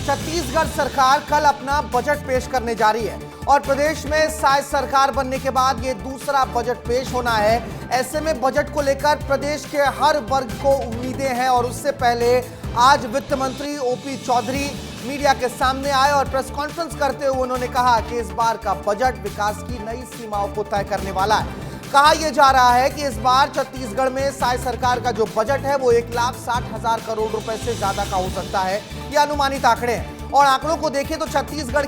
छत्तीसगढ़ सरकार कल अपना बजट पेश करने जा रही है और प्रदेश में शायद सरकार बनने के बाद ये दूसरा बजट पेश होना है। ऐसे में बजट को लेकर प्रदेश के हर वर्ग को उम्मीदें हैं और उससे पहले आज वित्त मंत्री ओपी चौधरी मीडिया के सामने आए और प्रेस कॉन्फ्रेंस करते हुए उन्होंने कहा कि इस बार का बजट विकास की नई सीमाओं को तय करने वाला है। कहा यह जा रहा है कि इस बार छत्तीसगढ़ में शायद सरकार का जो बजट है वो 1,60,000 करोड़ रुपए से ज्यादा का हो सकता है। ये अनुमानित आंकड़े हैं और आंकड़ों को देखें तो छत्तीसगढ़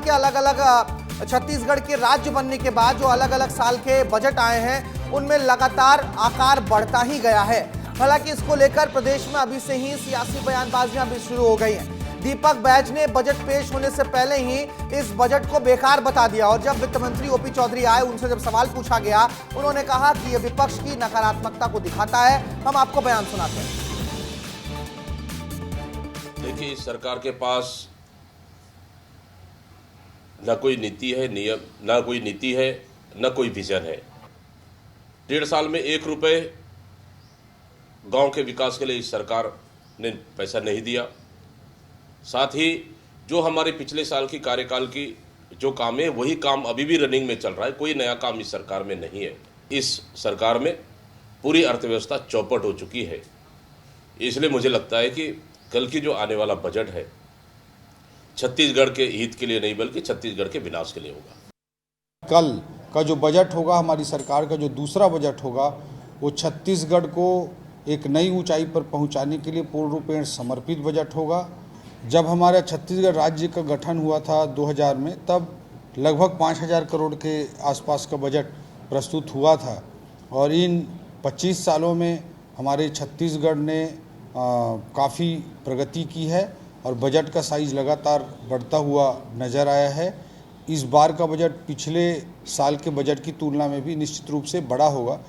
के राज्य बनने के बाद जो अलग अलग साल के बजट आए हैं उनमें लगातार आकार बढ़ता ही गया है। हालांकि इसको लेकर प्रदेश में अभी से ही सियासी बयानबाजियां भी शुरू हो गई हैं। दीपक बैज ने बजट पेश होने से पहले ही इस बजट को बेकार बता दिया और जब वित्त मंत्री ओपी चौधरी आए उनसे जब सवाल पूछा गया उन्होंने कहा कि यह विपक्ष की नकारात्मकता को दिखाता है। हम आपको बयान सुनाते हैं। देखिए, इस सरकार के पास न कोई नीति है, न कोई नीति है, न कोई विजन है। 1.5 साल में 1 रुपए गांव के विकास के लिए इस सरकार ने पैसा नहीं दिया। साथ ही जो हमारे पिछले साल की कार्यकाल की जो काम है वही काम अभी भी रनिंग में चल रहा है। कोई नया काम इस सरकार में नहीं है। इस सरकार में पूरी अर्थव्यवस्था चौपट हो चुकी है। इसलिए मुझे लगता है कि कल की जो आने वाला बजट है छत्तीसगढ़ के हित के लिए नहीं बल्कि छत्तीसगढ़ के विनाश के लिए होगा। कल का जो बजट होगा, हमारी सरकार का जो दूसरा बजट होगा, वो छत्तीसगढ़ को एक नई ऊंचाई पर पहुंचाने के लिए पूर्ण रूपेण समर्पित बजट होगा। जब हमारा छत्तीसगढ़ राज्य का गठन हुआ था 2000 में, तब लगभग 5,000 करोड़ के आसपास का बजट प्रस्तुत हुआ था और इन 25 सालों में हमारे छत्तीसगढ़ ने काफ़ी प्रगति की है और बजट का साइज लगातार बढ़ता हुआ नज़र आया है। इस बार का बजट पिछले साल के बजट की तुलना में भी निश्चित रूप से बड़ा होगा।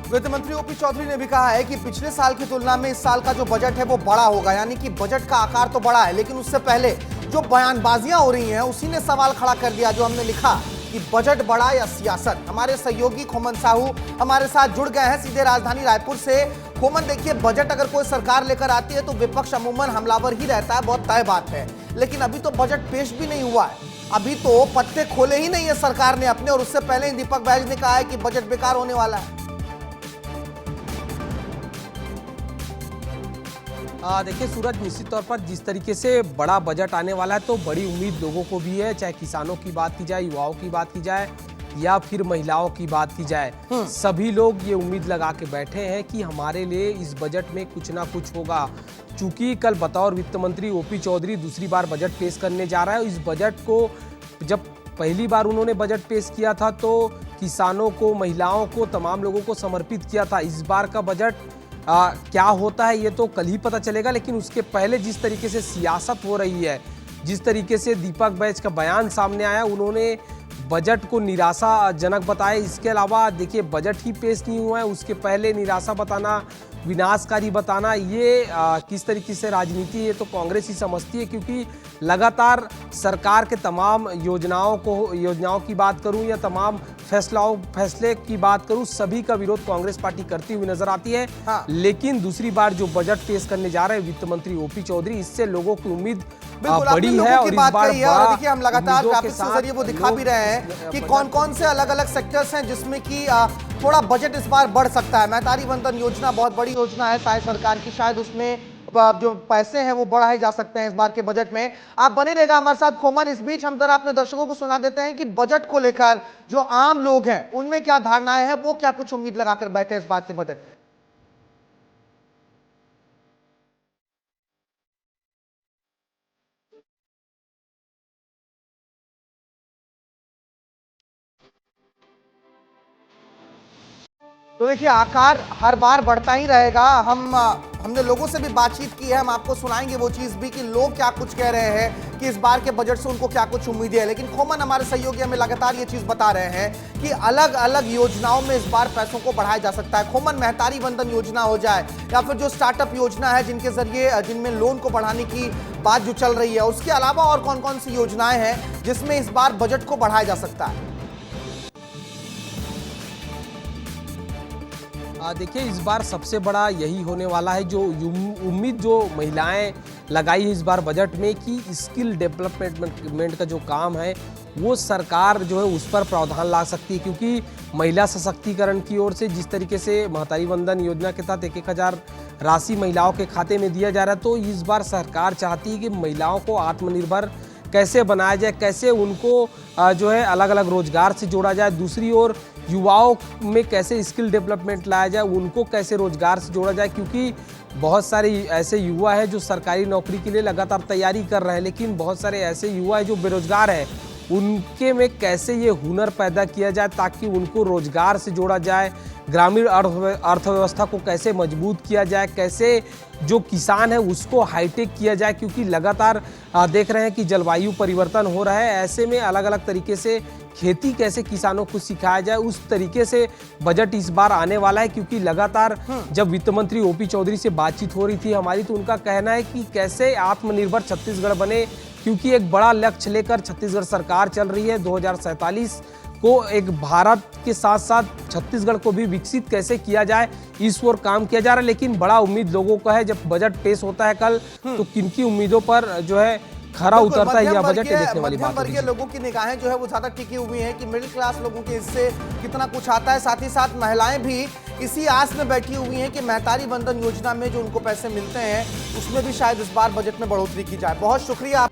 वित्त मंत्री ओपी चौधरी ने भी कहा है कि पिछले साल की तुलना में इस साल का जो बजट है वो बड़ा होगा, यानी कि बजट का आकार तो बड़ा है लेकिन उससे पहले जो बयानबाजियां हो रही हैं उसी ने सवाल खड़ा कर दिया जो हमने लिखा कि बजट बड़ा या सियासत। हमारे सहयोगी खोमन साहू हमारे साथ जुड़ गए हैं सीधे राजधानी रायपुर से। खोमन, देखिए, बजट अगर कोई सरकार लेकर आती है तो विपक्ष अमूमन हमलावर ही रहता है, बहुत तय बात है, लेकिन अभी तो बजट पेश भी नहीं हुआ है। अभी तो पत्ते खोले ही नहीं है सरकार ने अपने और उससे पहले ही दीपक बैज ने कहा है कि बजट बेकार होने वाला है। देखिए सूरज, निश्चित तौर पर जिस तरीके से बड़ा बजट आने वाला है तो बड़ी उम्मीद लोगों को भी है, चाहे किसानों की बात की जाए, युवाओं की बात की जाए या फिर महिलाओं की बात की जाए। सभी लोग ये उम्मीद लगा के बैठे हैं कि हमारे लिए इस बजट में कुछ ना कुछ होगा। चूंकि कल बतौर वित्त मंत्री ओपी चौधरी दूसरी बार बजट पेश करने जा रहा है। इस बजट को जब पहली बार उन्होंने बजट पेश किया था तो किसानों को, महिलाओं को, तमाम लोगों को समर्पित किया था। इस बार का बजट क्या होता है ये तो कल ही पता चलेगा, लेकिन उसके पहले जिस तरीके से सियासत हो रही है, जिस तरीके से दीपक बैज का बयान सामने आया, उन्होंने बजट को निराशाजनक बताया। इसके अलावा देखिए बजट ही पेश नहीं हुआ है, उसके पहले निराशा बताना, विनाशकारी बताना, ये किस तरीके से राजनीति है ये तो कांग्रेस ही समझती है। क्योंकि लगातार सरकार के तमाम योजनाओं की बात करूं या तमाम फैसले की बात करूं, सभी का विरोध कांग्रेस पार्टी करती हुई नजर आती है। लेकिन दूसरी बार जो बजट पेश करने जा रहे हैं वित्त मंत्री ओपी चौधरी, इससे लोगों की उम्मीद बड़ी है और इस बार देखिए हम लगातार ग्राफिक्स के जरिए वो दिखा भी रहे हैं कि कौन कौन से अलग अलग सेक्टर्स हैं जिसमें कि थोड़ा बजट इस बार बढ़ सकता है। महतारी वंदन योजना बहुत बड़ी योजना है शायद सरकार की, शायद उसमें जो पैसे हैं वो बढ़ाए जा सकते हैं इस बार के बजट में। आप बने रहेगा हमारे साथ खोमन। इस बीच हम जरा अपने दर्शकों को सुना देते हैं कि बजट को लेकर जो आम लोग हैं उनमें क्या धारणाएं हैं, वो क्या कुछ उम्मीद लगाकर बैठे इस बात से बजट। तो देखिए आकार हर बार बढ़ता ही रहेगा। हमने लोगों से भी बातचीत की है, हम आपको सुनाएंगे वो चीज भी कि लोग क्या कुछ कह रहे हैं कि इस बार के बजट से उनको क्या कुछ उम्मीदें है। लेकिन खोमन हमारे सहयोगी हमें लगातार ये चीज बता रहे हैं कि अलग अलग योजनाओं में इस बार पैसों को बढ़ाया जा सकता है। खोमन, महतारी वंदन योजना हो जाए या फिर जो स्टार्टअप योजना है जिनमें लोन को बढ़ाने की बात जो चल रही है, उसके अलावा और कौन कौन सी योजनाएं हैं जिसमें इस बार बजट को बढ़ाया जा सकता है। देखिए इस बार सबसे बड़ा यही होने वाला है, जो उम्मीद जो महिलाएं लगाई है इस बार बजट में कि स्किल डेवलपमेंट का जो काम है वो सरकार जो है उस पर प्रावधान ला सकती है, क्योंकि महिला सशक्तिकरण की ओर से जिस तरीके से महतारी वंदन योजना के तहत 1,000 राशि महिलाओं के खाते में दिया जा रहा है, तो इस बार सरकार चाहती है कि महिलाओं को आत्मनिर्भर कैसे बनाया जाए, कैसे उनको जो है अलग अलग रोजगार से जोड़ा जाए। दूसरी ओर युवाओं में कैसे स्किल डेवलपमेंट लाया जाए, उनको कैसे रोजगार से जोड़ा जाए, क्योंकि बहुत सारे ऐसे युवा हैं जो सरकारी नौकरी के लिए लगातार तैयारी कर रहे हैं, लेकिन बहुत सारे ऐसे युवा हैं जो बेरोजगार हैं, उनके में कैसे ये हुनर पैदा किया जाए ताकि उनको रोजगार से जोड़ा जाए, ग्रामीण अर्थव्यवस्था को कैसे मजबूत किया जाए, कैसे जो किसान है उसको हाईटेक किया जाए, क्योंकि लगातार देख रहे हैं कि जलवायु परिवर्तन हो रहा है। ऐसे में अलग अलग तरीके से खेती कैसे किसानों को सिखाया जाए, उस तरीके से बजट इस बार आने वाला है। क्योंकि लगातार जब वित्त मंत्री ओपी चौधरी से बातचीत हो रही थी हमारी, तो उनका कहना है कि कैसे आत्मनिर्भर छत्तीसगढ़ बने, क्योंकि एक बड़ा लक्ष्य लेकर छत्तीसगढ़ सरकार चल रही है। 2047 को एक भारत के साथ साथ छत्तीसगढ़ को भी विकसित कैसे किया जाए, इस ओर काम किया जा रहा है। लेकिन बड़ा उम्मीद लोगों का है, जब बजट पेश होता है कल, तो किनकी उम्मीदों पर जो है खरा उतरता है, यह बजट देखने वाली बात है। वर्गीय लोगों की निगाहें जो है वो ज्यादा टिकी हुई हैं कि मिडिल क्लास लोगों के इससे कितना कुछ आता है। साथ ही साथ महिलाएं भी इसी आस में बैठी हुई हैं कि महतारी वंदन योजना में जो उनको पैसे मिलते हैं उसमें भी शायद इस बार बजट में बढ़ोतरी की जाए। बहुत शुक्रिया।